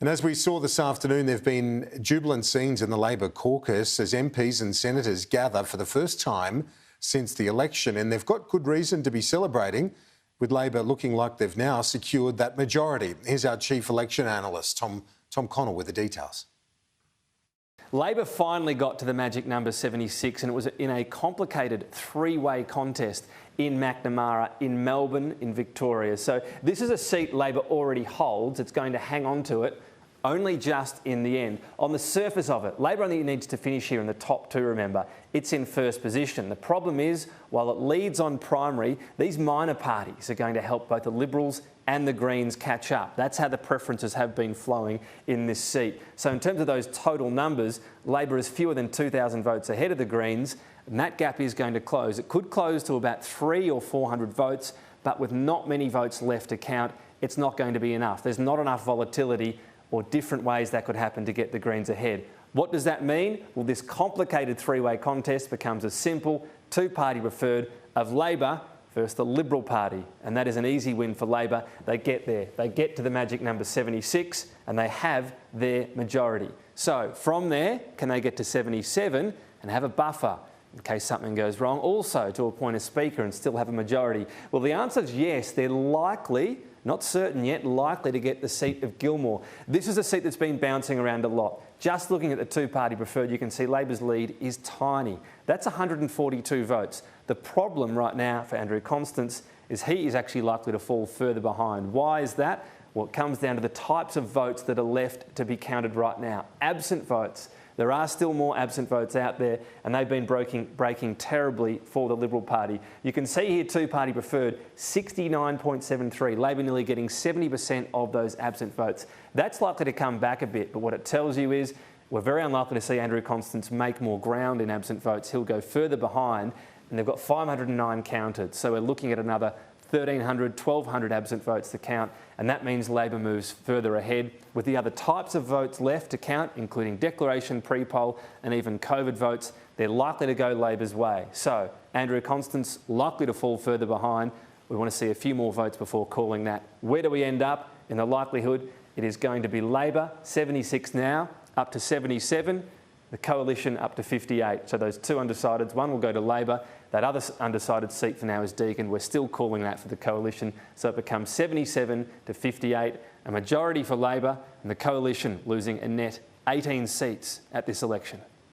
And as we saw this afternoon, there have been jubilant scenes in the Labor caucus as MPs and senators gather for the first time since the election. And they've got good reason to be celebrating, with Labor looking like they've now secured that majority. Here's our chief election analyst, Tom Connell, with the details. Labor finally got to the magic number 76, and it was in a complicated three-way contest in Macnamara, in Melbourne, in Victoria. So this is a seat Labor already holds. It's going to hang on to it only just in the end. On the surface of it, Labor only needs to finish here in the top two, remember. It's in first position. The problem is, while it leads on primary, these minor parties are going to help both the Liberals and the Greens catch up. That's how the preferences have been flowing in this seat. So in terms of those total numbers, Labor is fewer than 2,000 votes ahead of the Greens, and that gap is going to close. It could close to about 300 or 400 votes, but with not many votes left to count, it's not going to be enough. There's not enough volatility or different ways that could happen to get the Greens ahead. What does that mean? Well, this complicated three-way contest becomes a simple two-party preferred of Labor versus the Liberal Party, and that is an easy win for Labor. They get there. They get to the magic number 76, and they have their majority. So from there, can they get to 77 and have a buffer in case something goes wrong? Also to appoint a Speaker and still have a majority? Well, the answer is yes. They're likely, not certain yet, likely to get the seat of Gilmore. This is a seat that's been bouncing around a lot. Just looking at the two-party preferred, you can see Labor's lead is tiny. That's 142 votes. The problem right now for Andrew Constance is he is actually likely to fall further behind. Why is that? Well, it comes down to the types of votes that are left to be counted right now. Absent votes. There are still more absent votes out there, and they've been breaking terribly for the Liberal Party. You can see here two-party preferred, 69.73. Labor nearly getting 70% of those absent votes. That's likely to come back a bit, but what it tells you is we're very unlikely to see Andrew Constance make more ground in absent votes. He'll go further behind, and they've got 509 counted. So we're looking at another 1,300, 1,200 absent votes to count, and that means Labor moves further ahead. With the other types of votes left to count, including declaration, pre-poll and even COVID votes, they're likely to go Labor's way. So Andrew Constance likely to fall further behind. We want to see a few more votes before calling that. Where do we end up? In the likelihood, it is going to be Labor, 76 now, up to 77, the Coalition up to 58. So those two undecideds, one will go to Labor. That other undecided seat for now is Deakin. We're still calling that for the Coalition. So it becomes 77 to 58, a majority for Labor, and the Coalition losing a net 18 seats at this election.